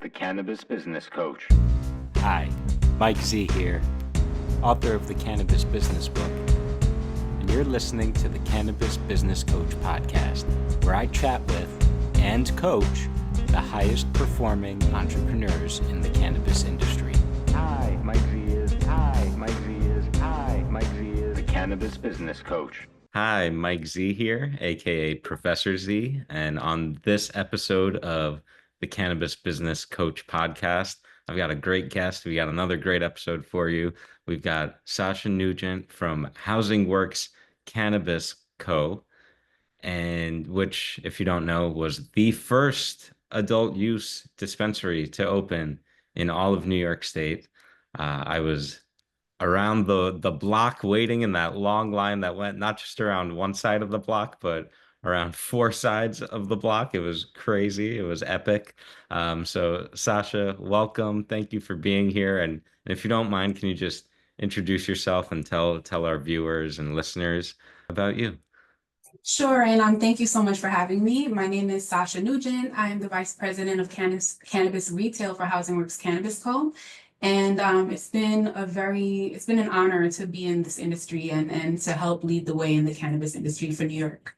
the Cannabis Business Coach. Hi, Mike Z here, author of the Cannabis Business Book, and you're listening to the Cannabis Business Coach podcast, where I chat with and coach the highest performing entrepreneurs in the cannabis industry. Hi, Mike Z is. Hi, Mike Z is. Hi, Mike Z is the Cannabis Business Coach. Hi, Mike Z here, aka Professor Z, and on this episode of the Cannabis Business Coach podcast, I've got a great guest. We got another great episode for you. We've got Sasha Nutgent from Housing Works Cannabis Co., and which, if you don't know, was the first adult use dispensary to open in all of New York State. I was around the block waiting in that long line that went not just around one side of the block, but around four sides of the block. It was crazy. It was epic. So Sasha, welcome. Thank you for being here. And if you don't mind, can you just introduce yourself and tell our viewers and listeners about you? Sure, and thank you so much for having me. My name is Sasha Nugent. I am the Vice President of Cannabis Retail for Housing Works Cannabis Co. And it's been an honor to be in this industry and to help lead the way in the cannabis industry for New York.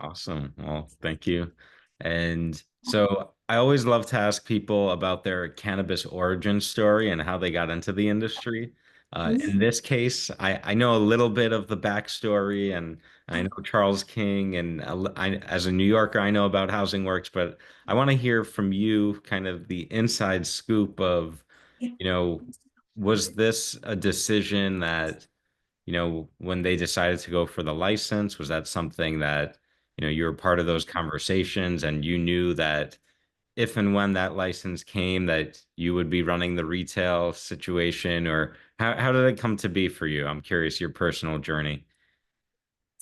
Awesome. Well, thank you. And so I always love to ask people about their cannabis origin story and how they got into the industry. In this case, I know a little bit of the backstory, and I know Charles King, and as a New Yorker, I know about Housing Works, but I want to hear from you kind of the inside scoop of, was this a decision that, when they decided to go for the license, was that something that, you were part of those conversations and you knew that if and when that license came that you would be running the retail situation, or how did it come to be for you? I'm curious your personal journey.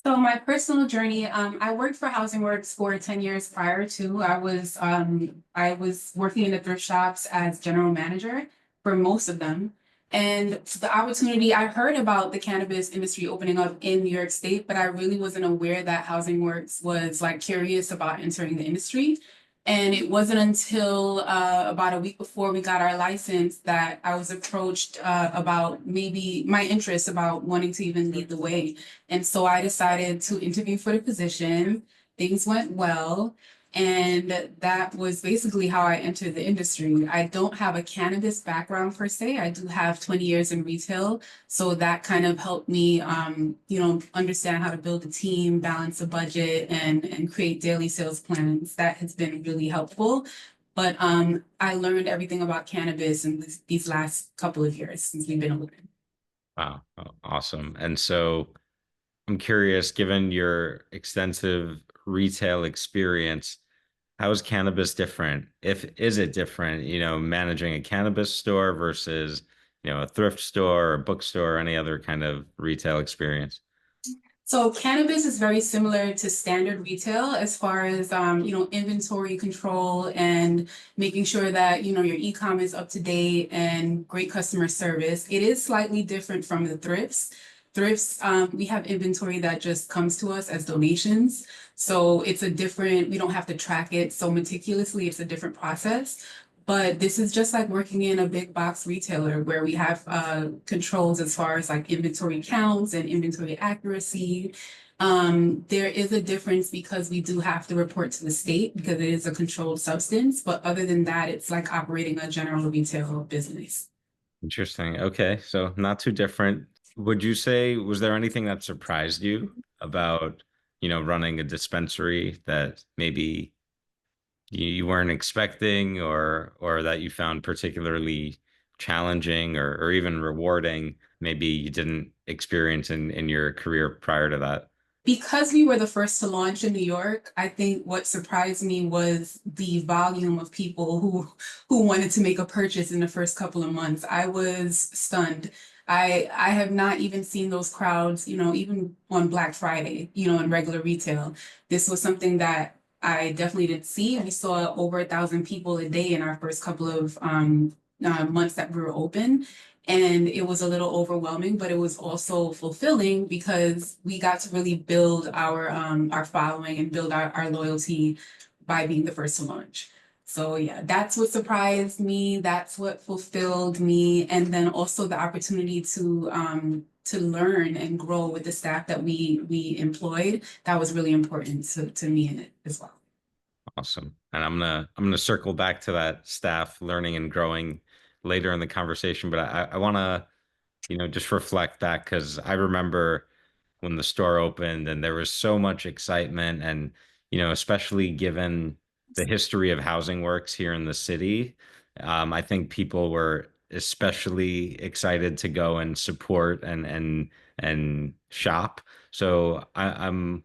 So my personal journey, I worked for Housing Works for 10 years prior to. I was working in the thrift shops as general manager for most of them. And the opportunity, I heard about the cannabis industry opening up in New York State, but I really wasn't aware that Housing Works was curious about entering the industry. And it wasn't until about a week before we got our license that I was approached about maybe my interest about wanting to even lead the way. And so I decided to interview for the position. Things went well. And that was basically how I entered the industry. I don't have a cannabis background per se. I do have 20 years in retail. So that kind of helped me, understand how to build a team, balance a budget, and create daily sales plans. That has been really helpful. But I learned everything about cannabis in these last couple of years since we've been open. Wow, awesome. And so I'm curious, given your extensive retail experience, how is cannabis different? Is it different, managing a cannabis store versus, a thrift store or bookstore or any other kind of retail experience? So cannabis is very similar to standard retail as far as, inventory control and making sure that, your e-com is up to date and great customer service. It is slightly different from the thrifts. Thrifts, we have inventory that just comes to us as donations. So we don't have to track it so meticulously. It's a different process. But this is just like working in a big box retailer where we have controls as far as inventory counts and inventory accuracy. There is a difference because we do have to report to the state because it is a controlled substance. But other than that, it's like operating a general retail business. Interesting. Okay, so not too different. Would you say, was there anything that surprised you about, running a dispensary that maybe you weren't expecting, or that you found particularly challenging or even rewarding, maybe you didn't experience in your career prior to that? Because we were the first to launch in New York, I think what surprised me was the volume of people who wanted to make a purchase in the first couple of months. I was stunned. I have not even seen those crowds, even on Black Friday, in regular retail. This was something that I definitely didn't see. We saw over 1,000 people a day in our first couple of months that we were open. And it was a little overwhelming, but it was also fulfilling because we got to really build our following and build our loyalty by being the first to launch. So yeah, that's what surprised me. That's what fulfilled me. And then also the opportunity to learn and grow with the staff that we employed. That was really important to me in it as well. Awesome. And I'm gonna circle back to that staff learning and growing later in the conversation, but I wanna, just reflect back because I remember when the store opened and there was so much excitement and, especially given the history of Housing Works here in the city, I think people were especially excited to go and support and shop. So I'm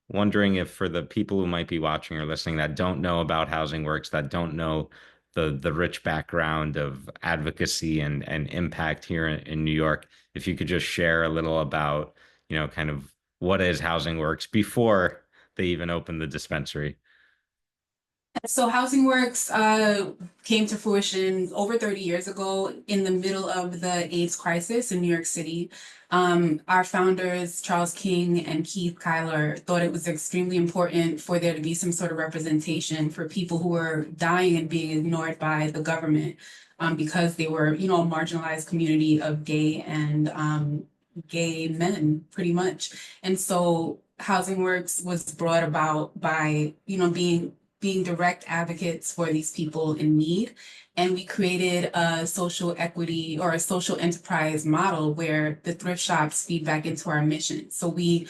wondering if for the people who might be watching or listening that don't know about Housing Works, that don't know the rich background of advocacy and impact here in New York, if you could just share a little about, kind of what is Housing Works before they even opened the dispensary. So Housing Works came to fruition over 30 years ago in the middle of the AIDS crisis in New York City. Our founders, Charles King and Keith Kyler, thought it was extremely important for there to be some sort of representation for people who were dying and being ignored by the government because they were, a marginalized community of gay and gay men, pretty much. And so Housing Works was brought about by, being direct advocates for these people in need. And we created a social equity or a social enterprise model where the thrift shops feed back into our mission. So we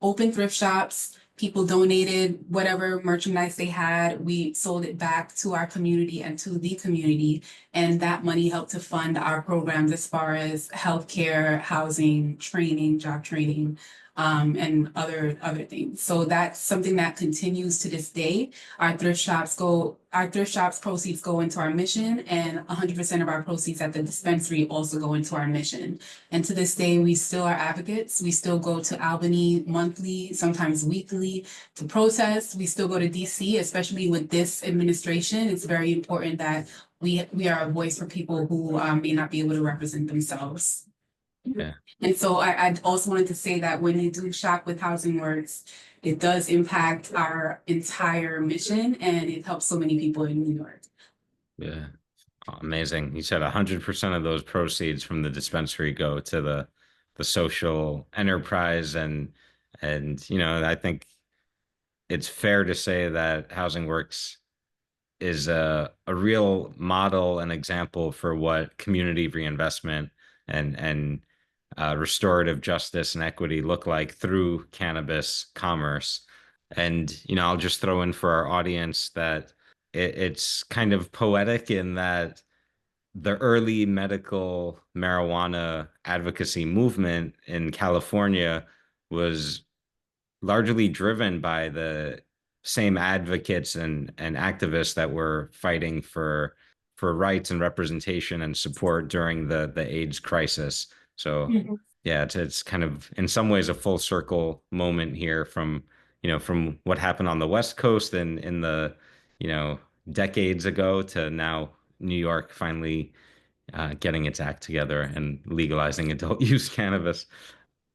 opened thrift shops, people donated whatever merchandise they had, we sold it back to our community and to the community. And that money helped to fund our programs as far as healthcare, housing, training, job training, and other things. So that's something that continues to this day. Our thrift shops proceeds go into our mission, and 100% of our proceeds at the dispensary also go into our mission. And to this day, we still are advocates. We still go to Albany monthly, sometimes weekly, to protest. We still go to DC, especially with this administration. It's very important that we are a voice for people who may not be able to represent themselves. Yeah. And so I also wanted to say that when you do shop with Housing Works, it does impact our entire mission and it helps so many people in New York. Yeah. Amazing. You said 100% of those proceeds from the dispensary go to the social enterprise and I think it's fair to say that Housing Works is a real model and example for what community reinvestment and restorative justice and equity look like through cannabis commerce. And I'll just throw in for our audience that it's kind of poetic in that the early medical marijuana advocacy movement in California was largely driven by the same advocates and activists that were fighting for rights and representation and support during the AIDS crisis. So yeah, it's kind of in some ways a full circle moment here from what happened on the West Coast and in the you know decades ago to now New York finally getting its act together and legalizing adult use cannabis.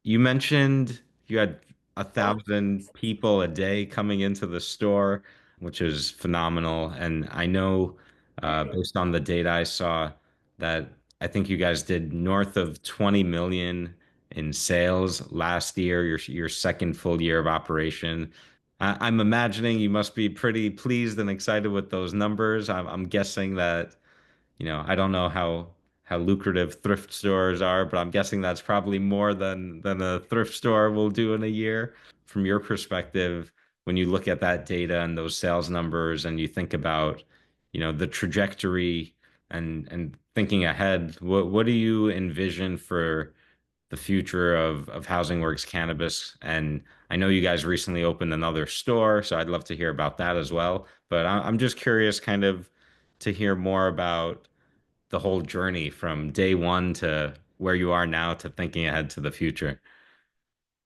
You mentioned you had 1,000 people a day coming into the store, which is phenomenal. And I know, based on the data I saw, that I think you guys did north of 20 million in sales last year, your second full year of operation. I'm imagining you must be pretty pleased and excited with those numbers. I'm guessing that I don't know how lucrative thrift stores are, but I'm guessing that's probably more than a thrift store will do in a year. From your perspective, when you look at that data and those sales numbers and you think about, the trajectory and thinking ahead, what do you envision for the future of Housing Works Cannabis? And I know you guys recently opened another store, so I'd love to hear about that as well. But I'm just curious kind of to hear more about the whole journey from day one to where you are now to thinking ahead to the future.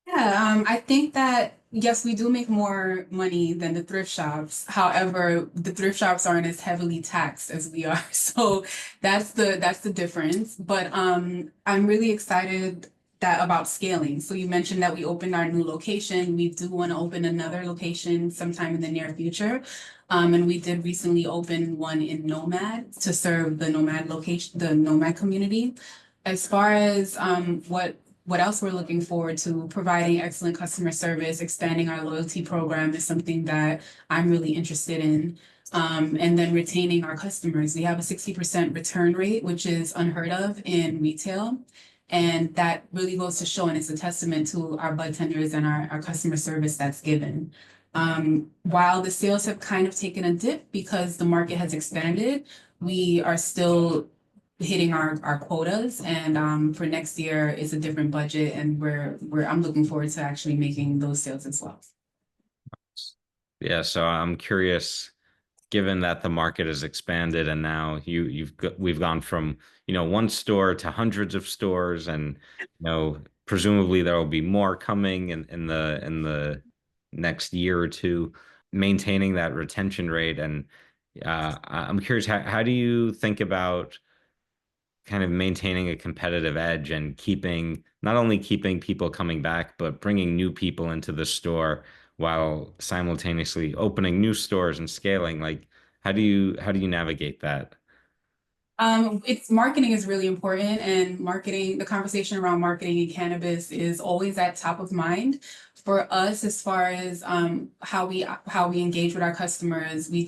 Yeah, I think that yes, we do make more money than the thrift shops. However, the thrift shops aren't as heavily taxed as we are. So that's the difference. But I'm really excited that about scaling. So you mentioned that we opened our new location. We do want to open another location sometime in the near future. And we did recently open one in Nomad to serve the Nomad location, the Nomad community. As far as what else we're looking forward to, providing excellent customer service, expanding our loyalty program is something that I'm really interested in. And then retaining our customers. We have a 60% return rate, which is unheard of in retail. And that really goes to show, and it's a testament to our bud tenders and our customer service that's given. While the sales have kind of taken a dip because the market has expanded, we are still hitting our quotas. And for next year is a different budget, and I'm looking forward to actually making those sales as well. Yeah, so I'm curious, given that the market has expanded and now we've gone from, one store to hundreds of stores, and presumably there will be more coming in the next year or two, maintaining that retention rate. And I'm curious, how do you think about kind of maintaining a competitive edge and not only keeping people coming back, but bringing new people into the store while simultaneously opening new stores and scaling? Like, how do you navigate that? It's marketing is really important, and the conversation around marketing in cannabis is always at top of mind for us as far as how we engage with our customers. We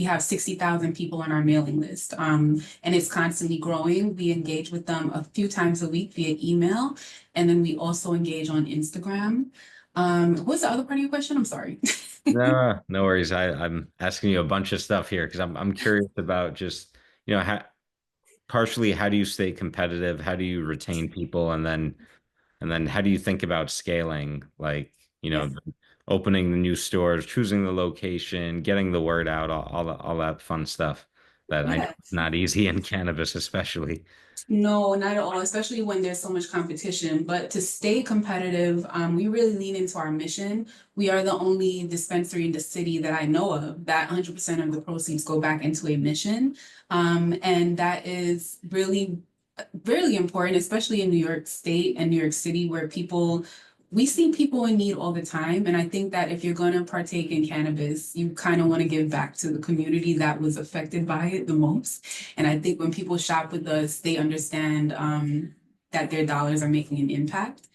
have 60,000 people on our mailing list, and it's constantly growing. We engage with them a few times a week via email, and then we also engage on Instagram. What's the other part of your question? I'm sorry. No, no worries. I'm asking you a bunch of stuff here because I'm curious about just, partially how do you stay competitive? How do you retain people? And then how do you think about scaling? Like, Yeah. opening the new stores, choosing the location, getting the word out, all that fun stuff that I know Yeah. is not easy in cannabis, especially. No, not at all, especially when there's so much competition. But to stay competitive, we really lean into our mission. We are the only dispensary in the city that I know of that 100% of the proceeds go back into a mission. And that is really, really important, especially in New York State and New York City, where we see people in need all the time. And I think that if you're going to partake in cannabis, you kind of want to give back to the community that was affected by it the most. And I think when people shop with us, they understand that their dollars are making an impact.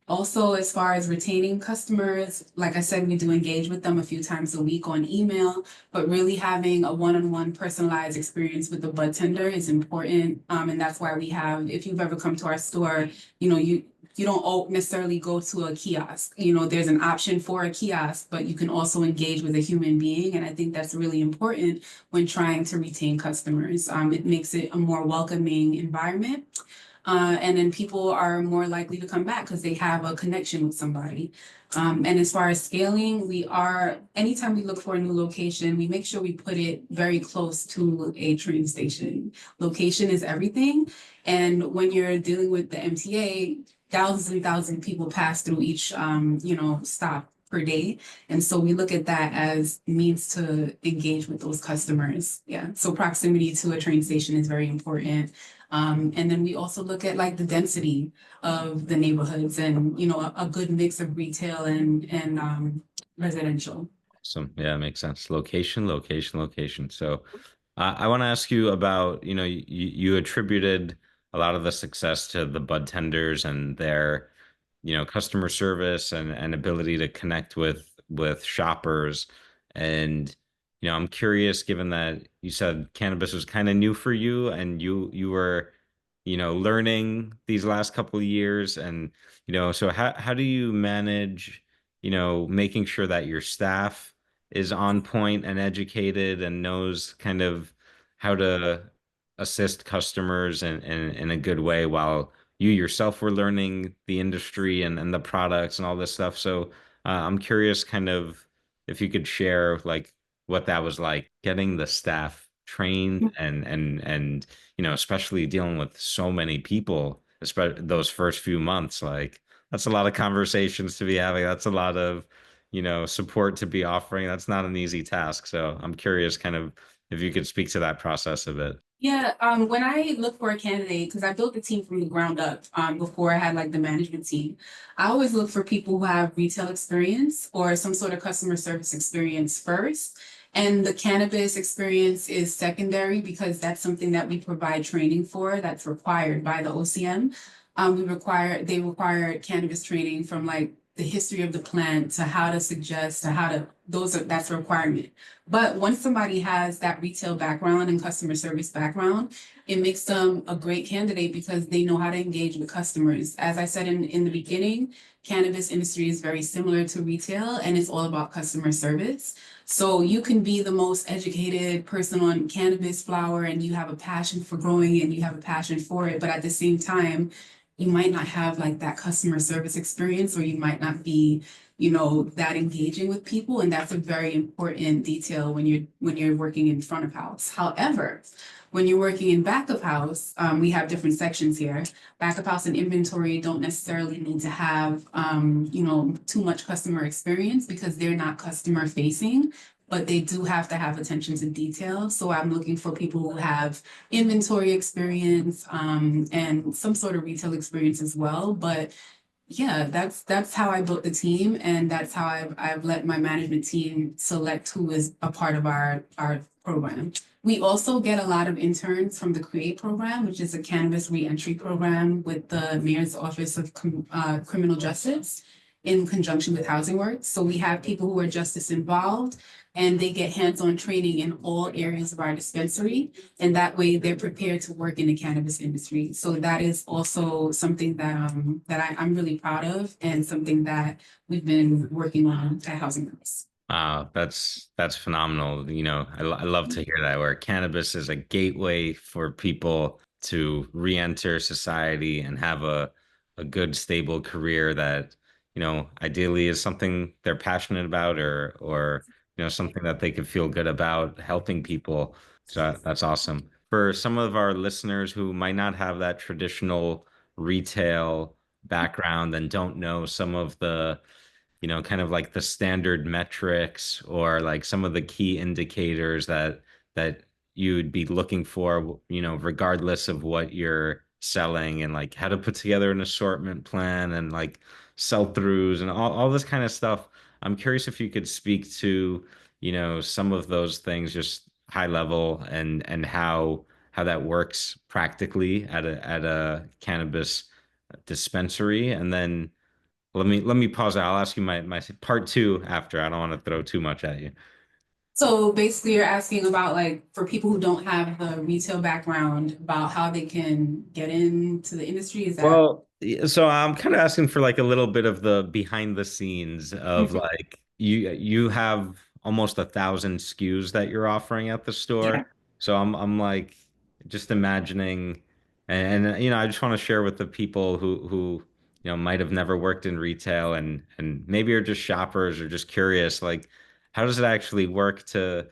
Also, as far as retaining customers, like I said, we do engage with them a few times a week on email, but really having a one-on-one personalized experience with the bud tender is important. And that's why if you've ever come to our store, you don't necessarily go to a kiosk. There's an option for a kiosk, but you can also engage with a human being. And I think that's really important when trying to retain customers. It makes it a more welcoming environment. And then people are more likely to come back because they have a connection with somebody. And as far as scaling, anytime we look for a new location, we make sure we put it very close to a train station. Location is everything. And when you're dealing with the MTA, thousands and thousands of people pass through each, stop per day. And so we look at that as means to engage with those customers. Yeah. So proximity to a train station is very important. And then we also look at like the density of the neighborhoods and, a good mix of retail and residential. So yeah, it makes sense. Location, location, location. So I want to ask you about, you attributed a lot of the success to the bud tenders and their, customer service and ability to connect with shoppers. And, I'm curious, given that you said cannabis was kind of new for you and you were, learning these last couple of years. And, so how do you manage, making sure that your staff is on point and educated and knows kind of how to assist customers in a good way while you yourself were learning the industry and the products and all this stuff. So I'm curious kind of if you could share like what that was like getting the staff trained and especially dealing with so many people, especially those first few months. Like that's a lot of conversations to be having. That's a lot of support to be offering. That's not an easy task. So I'm curious kind of if you could speak to that process a bit. Yeah, when I look for a candidate, because I built the team from the ground up, before I had like the management team, I always look for people who have retail experience or some sort of customer service experience first. And the cannabis experience is secondary because that's something that we provide training for that's required by the OCM. They require cannabis training from like the history of the plant to how to suggest to how to, that's a requirement. But once somebody has that retail background and customer service background, it makes them a great candidate because they know how to engage with customers. As I said in the beginning, cannabis industry is very similar to retail and it's all about customer service. So you can be the most educated person on cannabis flower and you have a passion for growing and you have a passion for it, but at the same time, you might not have like that customer service experience or you might not be that engaging with people, and that's a very important detail when you're working in front of house. However, when you're working in back of house, we have different sections here. Back of house and inventory don't necessarily need to have too much customer experience because they're not customer facing, but they do have to have attention to detail. So I'm looking for people who have inventory experience and some sort of retail experience as well. But yeah, that's how I built the team, and that's how I've let my management team select who is a part of our program. We also get a lot of interns from the CREATE program, which is a cannabis reentry program with the Mayor's Office of Criminal Justice in conjunction with Housing Works. So we have people who are justice involved and they get hands-on training in all areas of our dispensary. And that way they're prepared to work in the cannabis industry. So that is also something I'm really proud of and something that we've been working on at Housing Works. Wow, that's phenomenal. I love to hear that where cannabis is a gateway for people to re-enter society and have a good stable career that, ideally is something they're passionate about or something that they could feel good about helping people. So that's awesome. For some of our listeners who might not have that traditional retail background and don't know some of the kind of like the standard metrics or like some of the key indicators that you'd be looking for, regardless of what you're selling and like how to put together an assortment plan and like sell-throughs and all this kind of stuff. I'm curious if you could speak to, some of those things just high level and how that works practically at a cannabis dispensary. And then let me pause. I'll ask you my part two after. I don't want to throw too much at you. So basically, you're asking about like for people who don't have the retail background about how they can get into the industry. Is that? Well, so I'm kind of asking for like a little bit of the behind the scenes of Mhm. like you have almost 1,000 SKUs that you're offering at the Yeah. store. So I'm like just imagining and I just want to share with the people who might have never worked in retail and maybe are just shoppers or just curious like how does it actually work to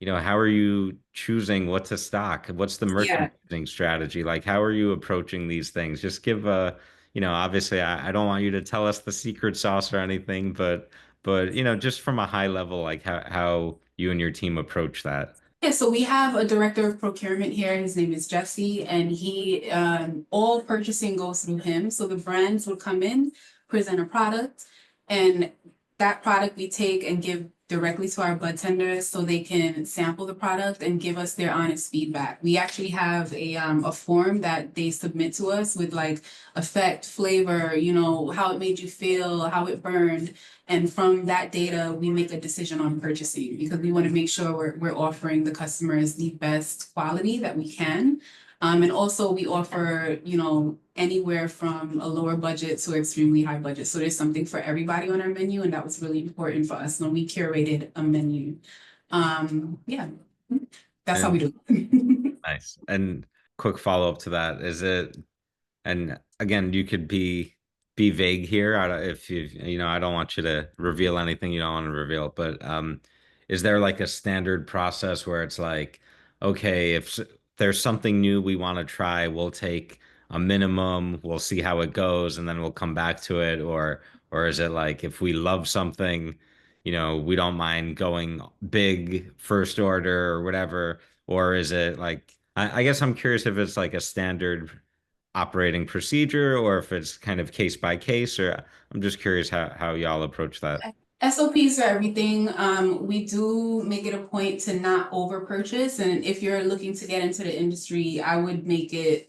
how are you choosing what to stock? What's the Yeah. merchandising strategy? Like, how are you approaching these things? Just give obviously I don't want you to tell us the secret sauce or anything, but just from a high level, like how you and your team approach that. Yeah, so we have a director of procurement here. His name is Jesse, and all purchasing goes through him. So the brands will come in, present a product, and that product we take and give directly to our bud tenders so they can sample the product and give us their honest feedback. We actually have a form that they submit to us with like effect, flavor, how it made you feel, how it burned. And from that data, we make a decision on purchasing because we want to make sure we're offering the customers the best quality that we can. And also we offer, anywhere from a lower budget to extremely high budget. So there's something for everybody on our menu, and that was really important for us when we curated a menu. Yeah, that's how we And do it. nice. And quick follow up to that, is it and again, you could be vague here. If I don't want you to reveal anything you don't want to reveal. But is there like a standard process where it's like, okay, if there's something new we want to try, we'll take a minimum, we'll see how it goes, and then we'll come back to it, or is it like if we love something, we don't mind going big first order or whatever? Or is it like, I guess I'm curious if it's like a standard operating procedure or if it's kind of case by case, or I'm just curious how y'all approach that. SOPs are everything. We do make it a point to not over purchase. And if you're looking to get into the industry, I would make it,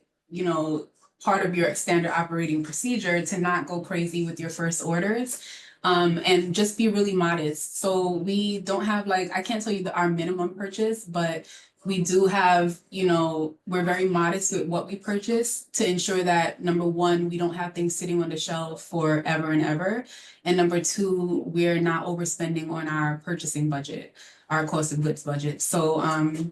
part of your standard operating procedure to not go crazy with your first orders. And just be really modest. So we don't have like, I can't tell you our minimum purchase, but we do have, we're very modest with what we purchase to ensure that number one, we don't have things sitting on the shelf forever and ever. And number two, we're not overspending on our purchasing budget, our cost of goods budget. So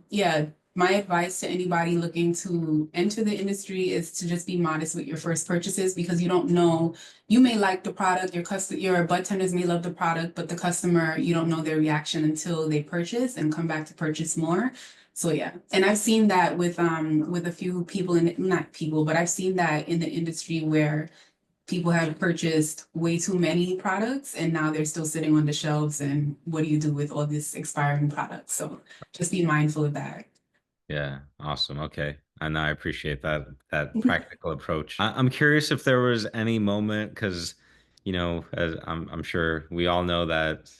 yeah, my advice to anybody looking to enter the industry is to just be modest with your first purchases because you don't know, you may like the product, your bud tenders may love the product, but the customer, you don't know their reaction until they purchase and come back to purchase more. So yeah, and I've seen that with a few people not people, but I've seen that in the industry where people have purchased way too many products and now they're still sitting on the shelves. And what do you do with all this expiring products? So just be mindful of that. Yeah, awesome. Okay. And I appreciate that practical approach. I'm curious if there was any moment, because as I'm sure we all know that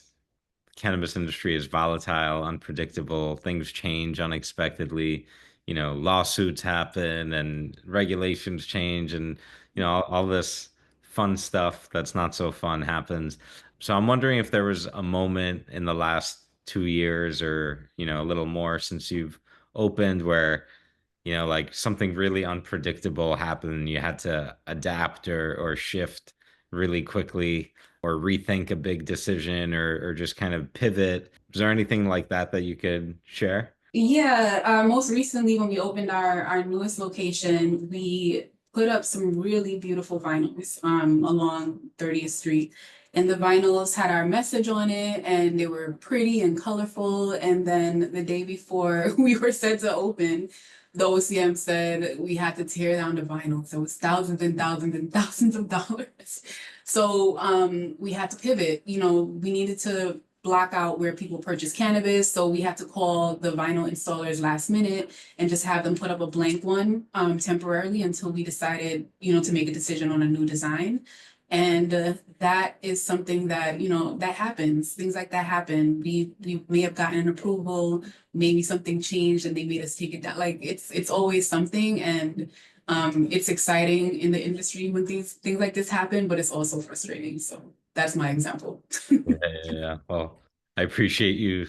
cannabis industry is volatile, unpredictable, things change unexpectedly, lawsuits happen and regulations change and all this fun stuff that's not so fun happens. So I'm wondering if there was a moment in the last 2 years or, a little more since you've opened where like something really unpredictable happened and you had to adapt or shift really quickly or rethink a big decision or just kind of pivot. Is there anything like that you could share? Yeah, most recently when we opened our newest location, we put up some really beautiful vinyls along 30th Street. And the vinyls had our message on it and they were pretty and colorful. And then the day before we were set to open, the OCM said we had to tear down the vinyls. It was thousands and thousands and thousands of dollars. So we had to pivot. We needed to block out where people purchase cannabis. So we had to call the vinyl installers last minute and just have them put up a blank one temporarily until we decided, to make a decision on a new design. And that is something that, that happens. Things like that happen. We may have gotten an approval, maybe something changed and they made us take it down. Like it's always something. And it's exciting in the industry when things like this happen, but it's also frustrating. So that's my example. Yeah. Well, I appreciate you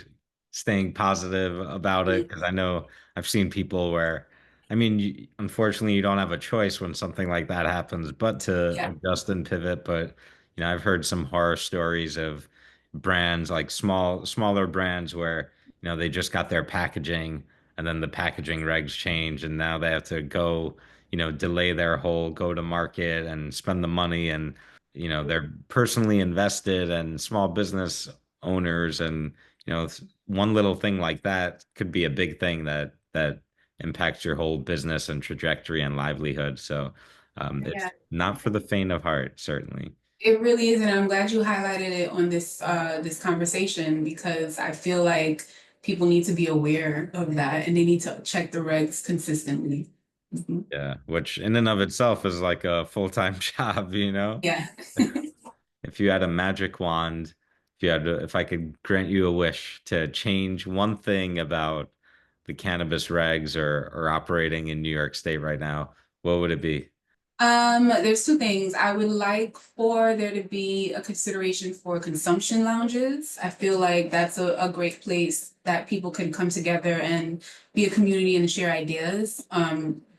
staying positive about it because I know I've seen people where, I mean, unfortunately, you don't have a choice when something like that happens, but to Yeah. adjust and pivot. But, I've heard some horror stories of brands like smaller brands where, they just got their packaging and then the packaging regs change and now they have to go, delay their whole go to market and spend the money and they're personally invested and small business owners and one little thing like that could be a big thing that impacts your whole business and trajectory and livelihood. So it's Yeah. not for the faint of heart, certainly. It really is, and I'm glad you highlighted it on this conversation because I feel like people need to be aware of that and they need to check the regs consistently. Mhm. Yeah, which in and of itself is like a full-time job. Yeah. If you had a magic wand, if I could grant you a wish to change one thing about the cannabis regs or operating in New York State right now, what would it be? There's two things. I would like for there to be a consideration for consumption lounges. I feel like that's a great place that people can come together and be a community and share ideas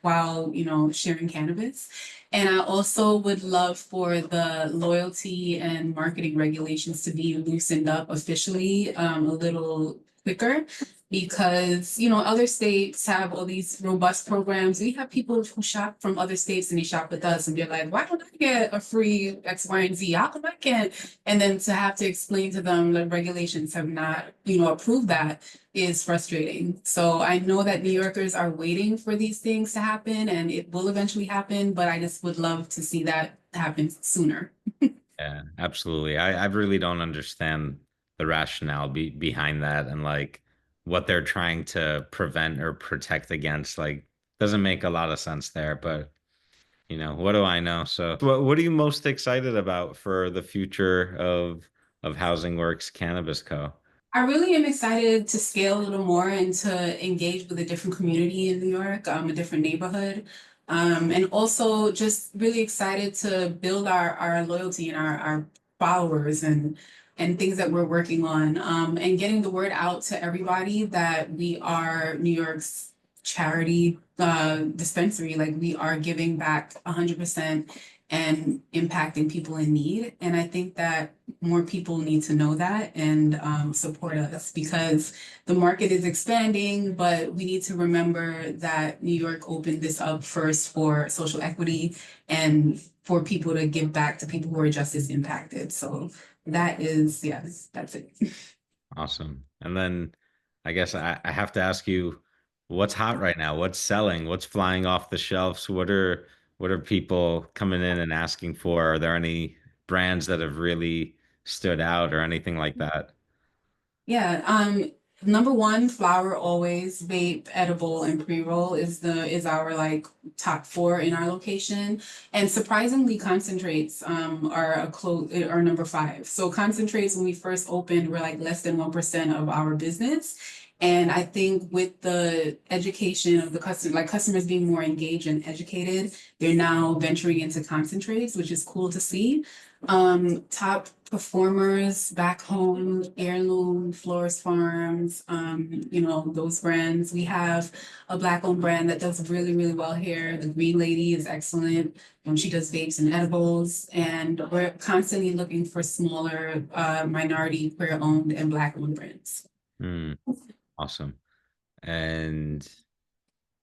while, sharing cannabis. And I also would love for the loyalty and marketing regulations to be loosened up officially a little quicker because other states have all these robust programs. We have people who shop from other states and they shop with us and they're like, why don't I get a free X, Y, and Z? How come I can't? And then to have to explain to them the regulations have not, approved that is frustrating. So I know that New Yorkers are waiting for these things to happen and it will eventually happen, but I just would love to see that happen sooner. Yeah, absolutely. I really don't understand the rationale behind that and like what they're trying to prevent or protect against. Like, doesn't make a lot of sense there, but what do I know? So, what are you most excited about for the future of Housing Works Cannabis Co? I really am excited to scale a little more and to engage with a different community in New York, a different neighborhood. And also just really excited to build our loyalty and our followers and things that we're working on. And getting the word out to everybody that we are New York's charity dispensary. Like we are giving back 100% and impacting people in need. And I think that more people need to know that and support us because the market is expanding, but we need to remember that New York opened this up first for social equity and for people to give back to people who are just as impacted. So that is, yes, that's it. Awesome. And then I guess I have to ask you, what's hot right now? What's selling? What's flying off the shelves? What are people coming in and asking for? Are there any brands that have really stood out or anything like that? Yeah, number one, flower always, vape, edible, and pre-roll is our like top four in our location. And surprisingly, concentrates are number five. So concentrates when we first opened were like less than 1% of our business. And I think with the education of the customer, like customers being more engaged and educated, they're now venturing into concentrates, which is cool to see. Top performers back home, Heirloom, Florist Farms, those brands. We have a Black-owned brand that does really, really well here. The Green Lady is excellent. She does vapes and edibles, and we're constantly looking for smaller, minority, queer-owned, and Black-owned brands. Hmm, awesome. And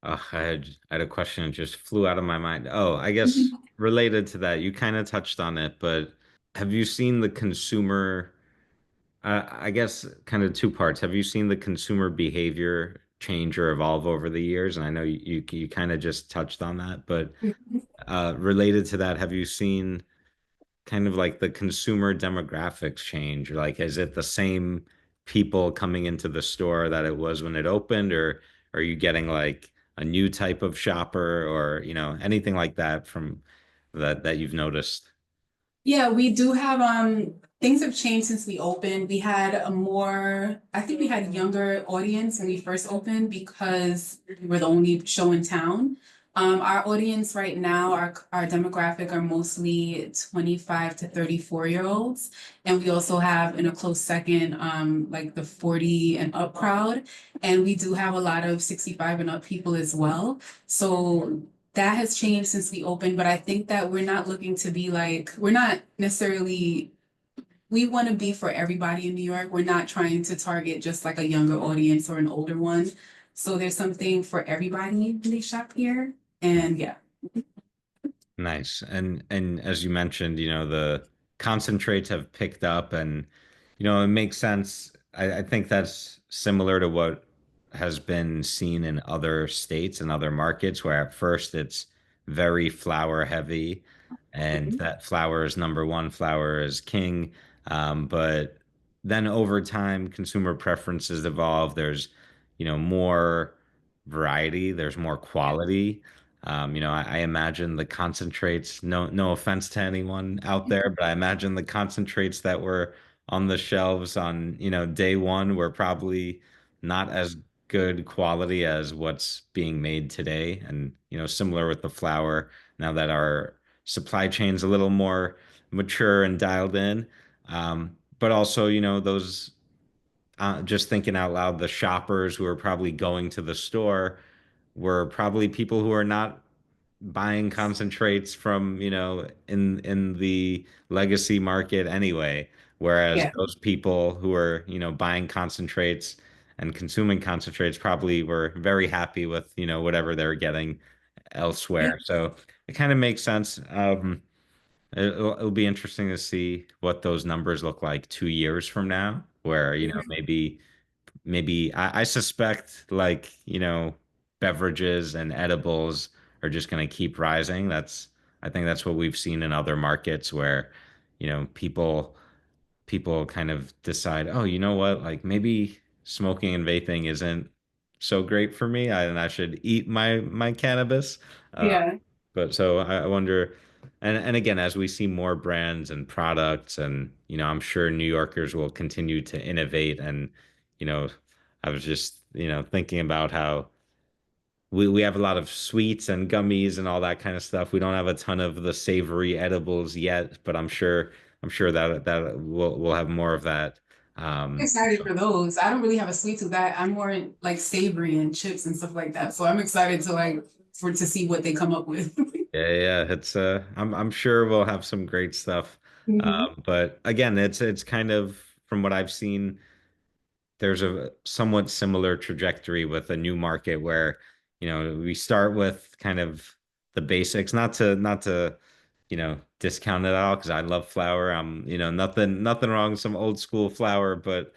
I had a question that just flew out of my mind. Oh, I guess related to that, you kind of touched on it, but have you seen the consumer? I guess kind of two parts. Have you seen the consumer behavior change or evolve over the years? And I know you kind of just touched on that, but related to that, have you seen kind of like the consumer demographics change? Like, is it the same people coming into the store that it was when it opened, or are you getting like a new type of shopper or, anything like that from that you've noticed? Yeah, we do have things have changed since we opened. We had I think we had younger audience when we first opened because we were the only show in town. Our audience right now, our demographic are mostly 25 to 34-year olds. And we also have in a close second, like the 40 and up crowd. And we do have a lot of 65 and up people as well. So that has changed since we opened, but I think that we're not looking to be like, we're not necessarily, we want to be for everybody in New York. We're not trying to target just like a younger audience or an older one. So there's something for everybody when they shop here. And yeah. Nice. And as you mentioned, the concentrates have picked up and it makes sense. I think that's similar to what has been seen in other states and other markets where at first it's very flower heavy and that flower is number one, flower is king. But then over time, consumer preferences evolve. There's, more variety, there's more quality. I imagine the concentrates, no offense to anyone out there, but I imagine the concentrates that were on the shelves on, day one were probably not as good quality as what's being made today. And, similar with the flour, now that our supply chain's a little more mature and dialed in. But also, those just thinking out loud, the shoppers who are probably going to the store were probably people who are not buying concentrates from, in the legacy market anyway. Whereas Yeah. those people who are, buying concentrates and consuming concentrates probably were very happy with, whatever they're getting Yeah. elsewhere. So it kind of makes sense. It'll be interesting to see what those numbers look like 2 years from now, where, maybe I suspect like, beverages and edibles are just going to keep rising. I think that's what we've seen in other markets where, people people kind of decide, oh, you know what, like maybe smoking and vaping isn't so great for me, and I should eat my cannabis. Uh, Yeah. but so I wonder, and again, as we see more brands and products, and I'm sure New Yorkers will continue to innovate. And you know, I was just thinking about how we have a lot of sweets and gummies and all that kind of stuff. We don't have a ton of the savory edibles yet, but I'm sure that we'll have more of that. Excited for those. I don't really have a sweet tooth. I'm more like savory and chips and stuff like that. So I'm excited to to see what they come up with. Yeah, it's I'm sure we'll have some great stuff. Mhm. But again, it's kind of from what I've seen, there's a somewhat similar trajectory with a new market where, we start with kind of the basics, not to discount it all because I love flour. Nothing wrong with some old school flour, but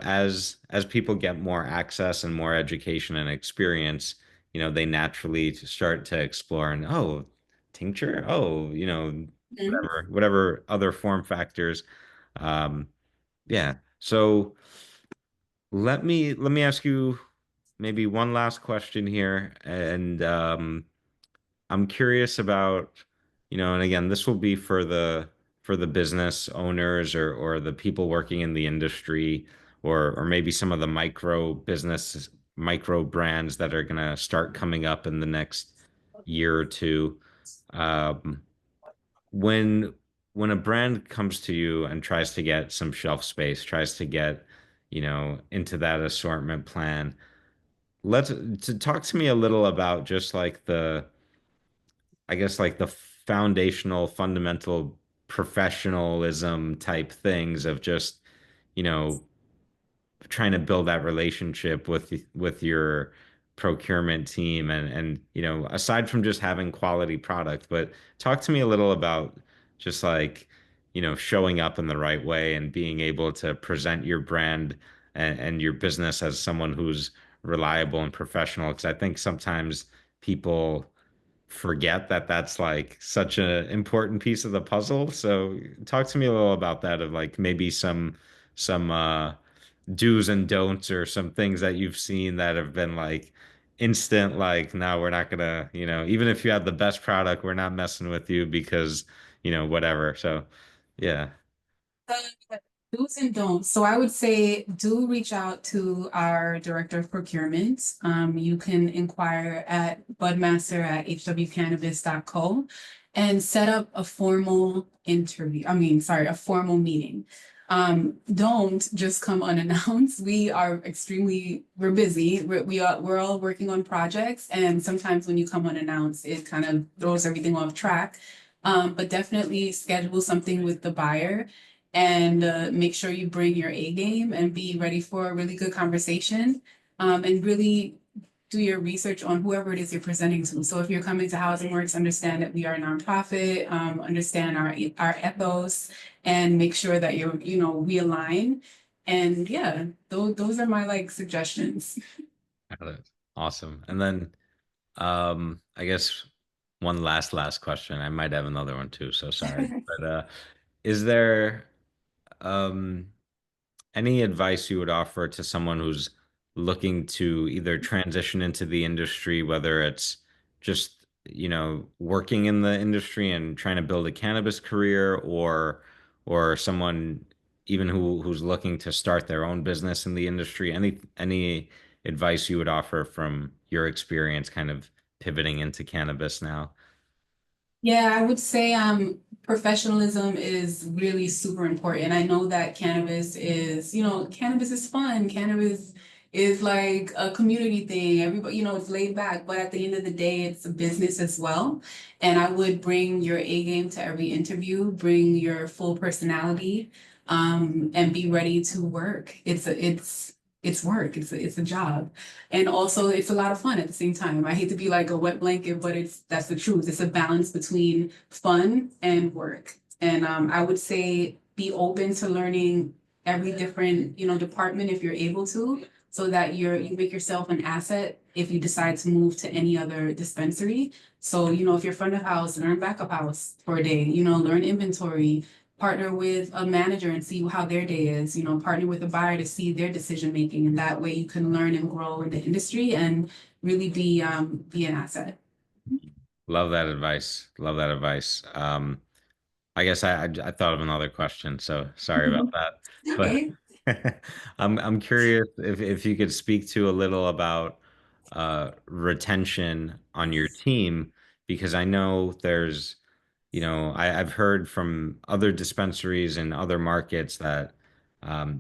as people get more access and more education and experience, they naturally start to explore and oh, tincture, oh, Mhm. whatever other form factors. Um, yeah. So let me ask you maybe one last question here, and I'm curious about, and again, this will be for the business owners or the people working in the industry, or maybe some of the micro brands that are gonna start coming up in the next year or two. Um, when when a brand comes to you and tries to get some shelf space, tries to get, into that assortment plan, let's to talk to me a little about just like I guess like the foundational, fundamental professionalism type things of just, you know, trying to build that relationship with your procurement team, and aside from just having quality product, but talk to me a little about just like showing up in the right way and being able to present your brand and your business as someone who's reliable and professional, because I think sometimes people forget that that's like such an important piece of the puzzle. So talk to me a little about that, of like maybe some do's and don'ts, or some things that you've seen that have been like instant, like, no, we're not gonna, even if you have the best product, we're not messing with you because, whatever. So, yeah. Uh, Do's and don'ts. So I would say do reach out to our director of procurement. You can inquire at budmaster@hwcannabis.co and set up a formal interview. I mean, sorry, a formal meeting. Don't just come unannounced. We're busy. We're all working on projects, and sometimes when you come unannounced, it kind of throws everything off track. But definitely schedule something with the buyer and make sure you bring your A game and be ready for a really good conversation. And really do your research on whoever it is you're presenting to. So if you're coming to Housing Works, understand that we are a nonprofit, understand our ethos, and make sure that we align. And yeah, those are my like suggestions. Got it. Awesome. And then I guess one last question. I might have another one too, so sorry. But is there um any advice you would offer to someone who's looking to either transition into the industry, whether it's just, working in the industry and trying to build a cannabis career, or someone even who's looking to start their own business in the industry? Any advice you would offer from your experience kind of pivoting into cannabis now? Yeah, I would say professionalism is really super important. I know that cannabis is fun. Cannabis is like a community thing. Everybody, it's laid back, but at the end of the day, it's a business as well. And I would bring your A game to every interview, bring your full personality, and be ready to work. It's work. It's a job. And also it's a lot of fun at the same time. I hate to be like a wet blanket, but that's the truth. It's a balance between fun and work. And I would say be open to learning every different, department if you're able to, so that you make yourself an asset if you decide to move to any other dispensary. So, if you're front of house, learn back of house for a day, learn inventory, partner with a manager and see how their day is, partner with a buyer to see their decision making. And that way you can learn and grow in the industry and really be an asset. Love that advice. Love that advice. I guess I thought of another question, so sorry about that. Okay. But I'm curious if you could speak to a little about retention on your team, because I know there's, I've heard from other dispensaries and other markets that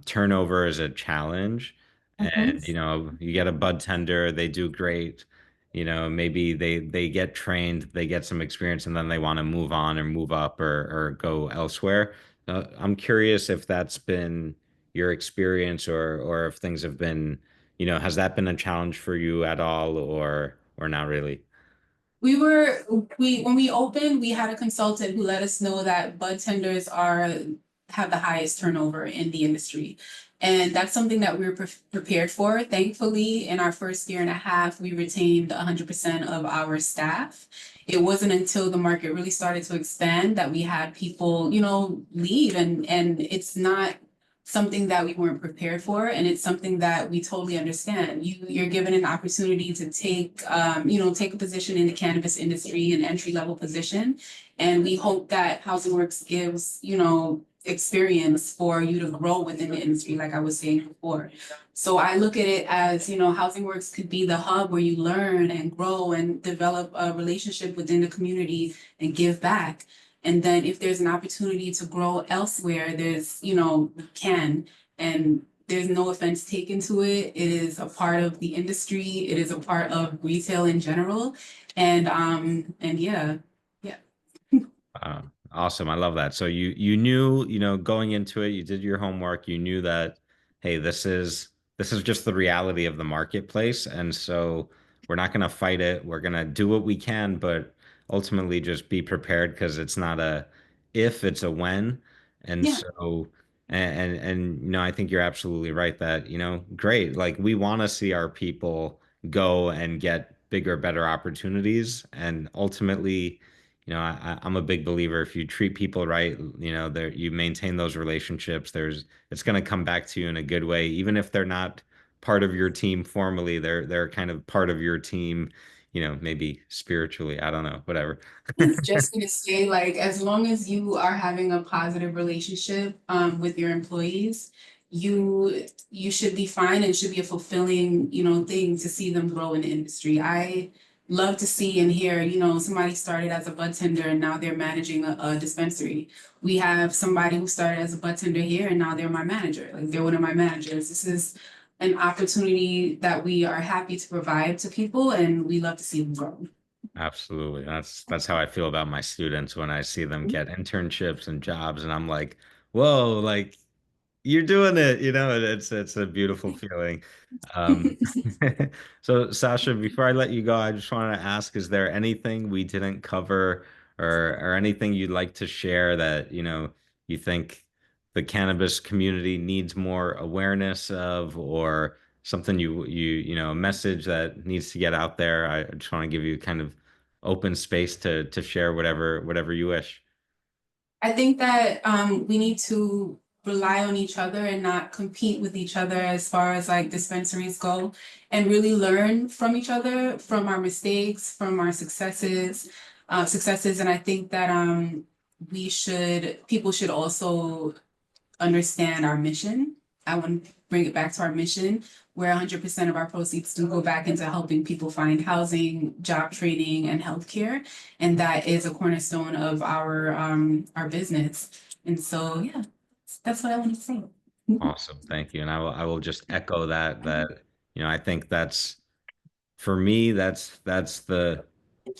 turnover is a challenge. Mhm. And, you get a bud tender, they do great. Maybe they get trained, they get some experience, and then they want to move on or move up or go elsewhere. I'm curious if that's been your experience, or if things have been, has that been a challenge for you at all, or not really? We were when we opened, we had a consultant who let us know that bud tenders have the highest turnover in the industry. And that's something that we were prepared for. Thankfully, in our first year and a half, we retained 100% of our staff. It wasn't until the market really started to expand that we had people, leave, and it's not something that we weren't prepared for, and it's something that we totally understand. You're given an opportunity to take a position in the cannabis industry, an entry level position, and we hope that Housing Works gives experience for you to grow within the industry, like I was saying before. So I look at it as, Housing Works could be the hub where you learn and grow and develop a relationship within the community and give back. And then if there's an opportunity to grow elsewhere, we can. And there's no offense taken to it. It is a part of the industry. It is a part of retail in general. And yeah, yeah. Awesome. I love that. So you knew, going into it, you did your homework, you knew that, hey, this is just the reality of the marketplace. And so we're not going to fight it. We're going to do what we can, but ultimately just be prepared, because it's not a if, it's a when. And Yeah. so and I think you're absolutely right that, great. Like, we want to see our people go and get bigger, better opportunities. And ultimately, I'm a big believer, if you treat people right, there you maintain those relationships, it's going to come back to you in a good way, even if they're not part of your team formally, they're kind of part of your team, maybe spiritually, I don't know, whatever. Was just gonna say, like, as long as you are having a positive relationship with your employees, you should be fine, and it should be a fulfilling, thing to see them grow in the industry. I love to see and hear, somebody started as a bud tender and now they're managing a dispensary. We have somebody who started as a bud tender here and now they're my manager. Like, they're one of my managers. This is an opportunity that we are happy to provide to people, and we love to see them grow. Absolutely. That's how I feel about my students when I see them get internships and jobs, and I'm like, whoa, like, you're doing it, and it's a beautiful feeling. Um, so Sasha, before I let you go, I just want to ask, is there anything we didn't cover, or anything you'd like to share that, you think the cannabis community needs more awareness of, or something a message that needs to get out there? I just want to give you kind of open space to share whatever you wish. I think that we need to rely on each other and not compete with each other as far as like dispensaries go, and really learn from each other, from our mistakes, from our successes. And I think that people should also understand our mission. I want to bring it back to our mission, where 100% of our proceeds do go back into helping people find housing, job training, and healthcare, and that is a cornerstone of our business. And so, yeah, that's what I want to say. Awesome. Thank you. And I will just echo that, I think that's, for me, that's the,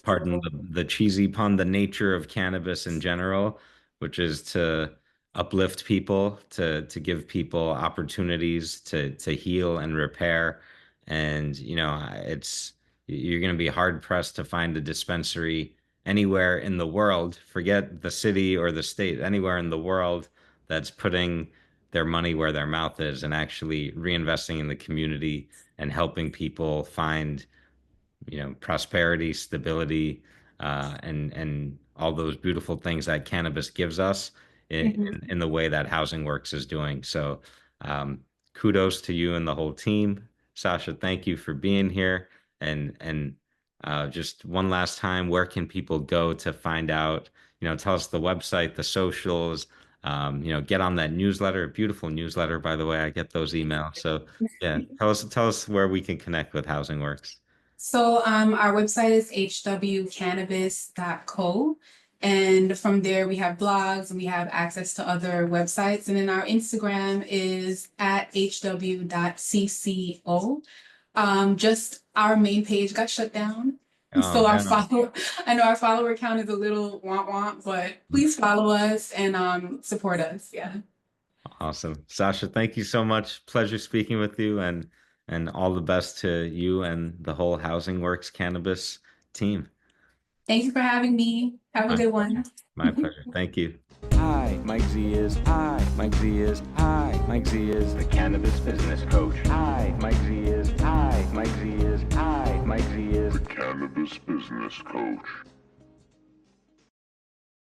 pardon the cheesy pun, the nature of cannabis in general, which is to uplift people, to give people opportunities to heal and repair. And, you're going to be hard pressed to find a dispensary anywhere in the world, forget the city or the state, anywhere in the world that's putting their money where their mouth is and actually reinvesting in the community and helping people find, prosperity, stability, and all those beautiful things that cannabis gives us. in the way that Housing Works is doing. So kudos to you and the whole team. Sasha, thank you for being here. And just one last time, where can people go to find out, tell us the website, the socials, get on that newsletter, beautiful newsletter, by the way. I get those emails. So yeah, tell us where we can connect with Housing Works. So our website is hwcannabis.co. And from there, we have blogs and we have access to other websites. And then our Instagram is at hw.cco. Just our main page got shut down. So I know our follower count is a little womp, but please follow us and support us. Yeah. Awesome. Sasha, thank you so much. Pleasure speaking with you, and all the best to you and the whole Housing Works Cannabis team. Thank you for having me. Have a good one. My pleasure. Thank you. Hi, Mike Z is. Hi, Mike Z is. Hi, Mike Z is. The Cannabis Business Coach. Hi, Mike Z is. Hi, Mike Z is. Hi, Mike Z is. The Cannabis Business Coach.